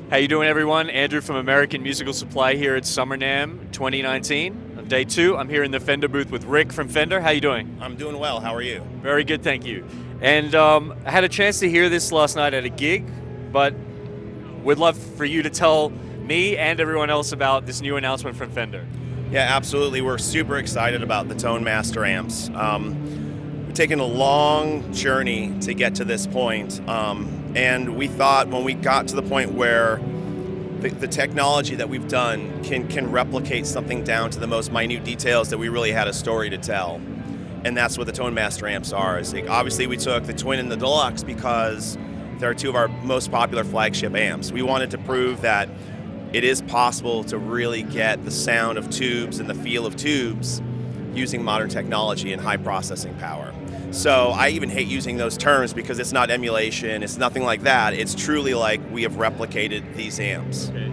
How you doing, everyone? Andrew from American Musical Supply here at Summer NAMM 2019. On day 2, I'm here in the Fender booth with Rick from Fender. How you doing? I'm doing well. How are you? Very good, thank you. And I had a chance to hear this last night at a gig, but would love for you to tell me and everyone else about this new announcement from Fender. Yeah, absolutely. We're super excited about the Tone Master amps. We've taken a long journey to get to this point, and we thought when we got to the point where the technology that we've done can replicate something down to the most minute details, that we really had a story to tell. And that's what the Tone Master amps are. Obviously, we took the Twin and the Deluxe because they're two of our most popular flagship amps. We wanted to prove that it is possible to really get the sound of tubes and the feel of tubes using modern technology and high processing power. So I even hate using those terms because it's not emulation, it's nothing like that. It's truly like we have replicated these amps. Okay.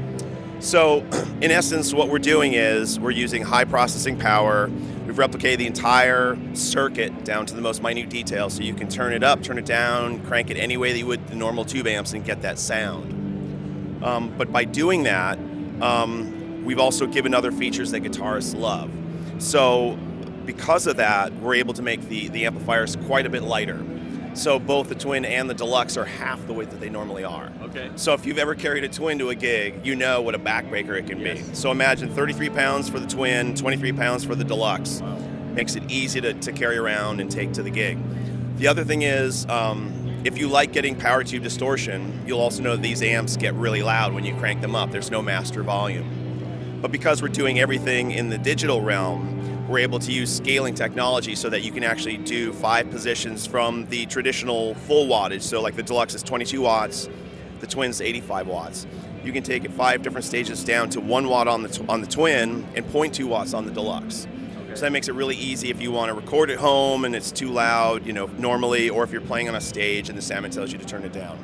So in essence, what we're doing is we're using high processing power. We've replicated the entire circuit down to the most minute detail, so you can turn it up, turn it down, crank it any way that you would the normal tube amps and get that sound. But by doing that, we've also given other features that guitarists love. So because of that, we're able to make the amplifiers quite a bit lighter. So both the Twin and the Deluxe are half the weight that they normally are. Okay. So if you've ever carried a Twin to a gig, you know what a backbreaker it can be. Yes. So imagine 33 pounds for the Twin, 23 pounds for the Deluxe. Wow. Makes it easy to carry around and take to the gig. The other thing is, if you like getting power tube distortion, you'll also know that these amps get really loud when you crank them up. There's no master volume. But because we're doing everything in the digital realm, we're able to use scaling technology so that you can actually do 5 positions from the traditional full wattage. So like the Deluxe is 22 watts, the Twin's 85 watts. You can take it 5 different stages down to 1 watt on the Twin and 0.2 watts on the Deluxe. So that makes it really easy if you want to record at home and it's too loud, normally, or if you're playing on a stage and the soundman tells you to turn it down.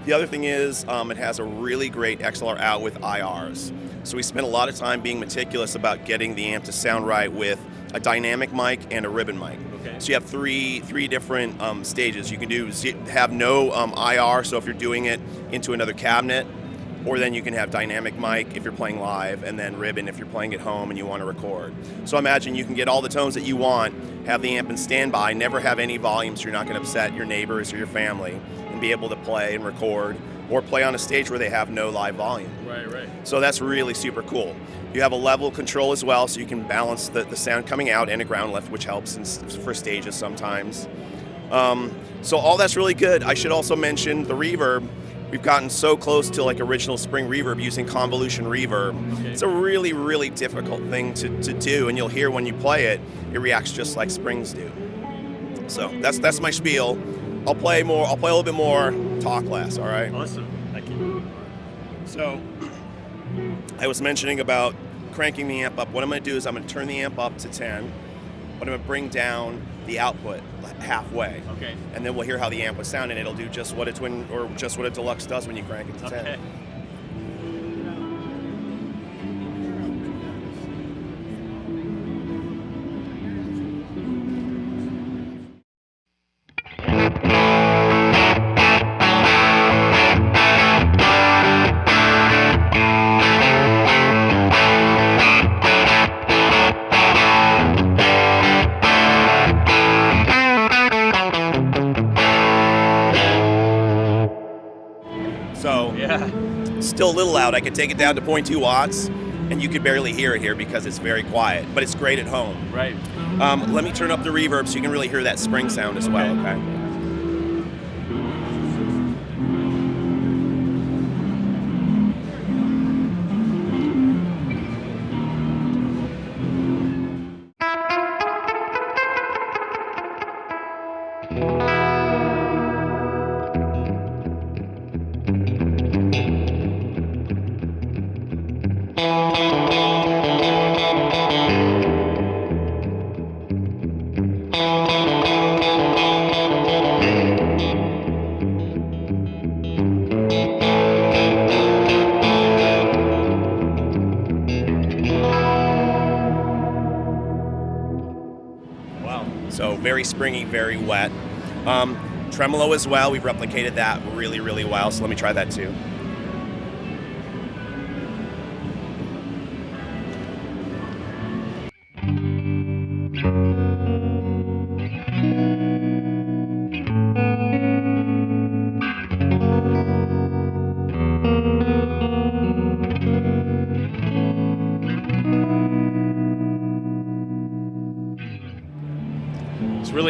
The other thing is it has a really great XLR out with IRs. So we spent a lot of time being meticulous about getting the amp to sound right with a dynamic mic and a ribbon mic. Okay. So you have three different stages. You can have no IR, so if you're doing it into another cabinet, or then you can have dynamic mic if you're playing live, and then ribbon if you're playing at home and you want to record. So imagine you can get all the tones that you want, have the amp in standby, never have any volume so you're not going to upset your neighbors or your family, and be able to play and record, or play on a stage where they have no live volume. Right. So that's really super cool. You have a level control as well, so you can balance the sound coming out and a ground lift, which helps for stages sometimes. So all that's really good. I should also mention the reverb. We've gotten so close to like original spring reverb using convolution reverb. Okay. It's a really, really difficult thing to do, and you'll hear when you play it, it reacts just like springs do. So that's my spiel. I'll play a little bit more, talk less, all right? Awesome. Thank you. So I was mentioning about cranking the amp up. What I'm going to do is I'm going to turn the amp up to 10, but I'm going to bring down the output halfway. Okay. And then we'll hear how the amp would sound, and it'll do just what a Twin or just what a Deluxe does when you crank it to 10. Okay. So Yeah. still a little loud. I could take it down to 0.2 watts, and you could barely hear it here because it's very quiet, but it's great at home. Right. Let me turn up the reverb so you can really hear that spring sound as well, okay? So very springy, very wet. Tremolo as well, we've replicated that really, really well, so let me try that too.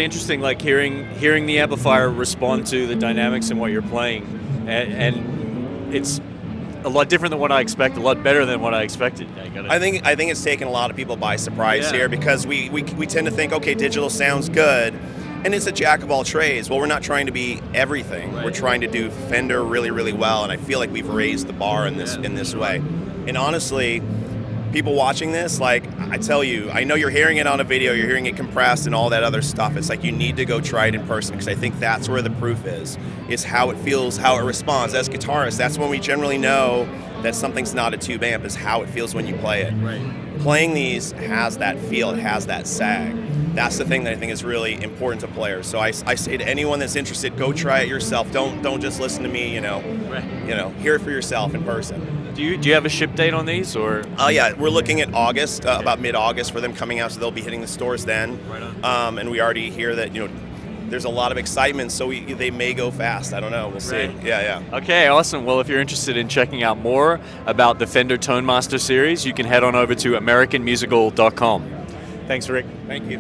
interesting, like hearing the amplifier respond to the dynamics and what you're playing, and it's a lot different than what I expected, a lot better than what I expected. I think it's taken a lot of people by surprise here, because we tend to think, okay, digital sounds good, and it's a jack of all trades. Well, we're not trying to be everything. Right. We're trying to do Fender really, really well, and I feel like we've raised the bar in this way. And honestly, people watching this, like, I tell you, I know you're hearing it on a video, you're hearing it compressed and all that other stuff. It's like you need to go try it in person, because I think that's where the proof is how it feels, how it responds. As guitarists, that's when we generally know that something's not a tube amp, is how it feels when you play it. Right. Playing these has that feel, it has that sag. That's the thing that I think is really important to players. So I say to anyone that's interested, go try it yourself. Don't just listen to me, hear it for yourself in person. Do you have a ship date on these, or? Yeah, we're looking at August, about mid-August for them coming out, so they'll be hitting the stores then. Right on. And we already hear that, there's a lot of excitement, so they may go fast. I don't know. We'll see. Right. Yeah. Okay, awesome. Well, if you're interested in checking out more about the Fender Tone Master series, you can head on over to AmericanMusical.com. Thanks, Rick. Thank you.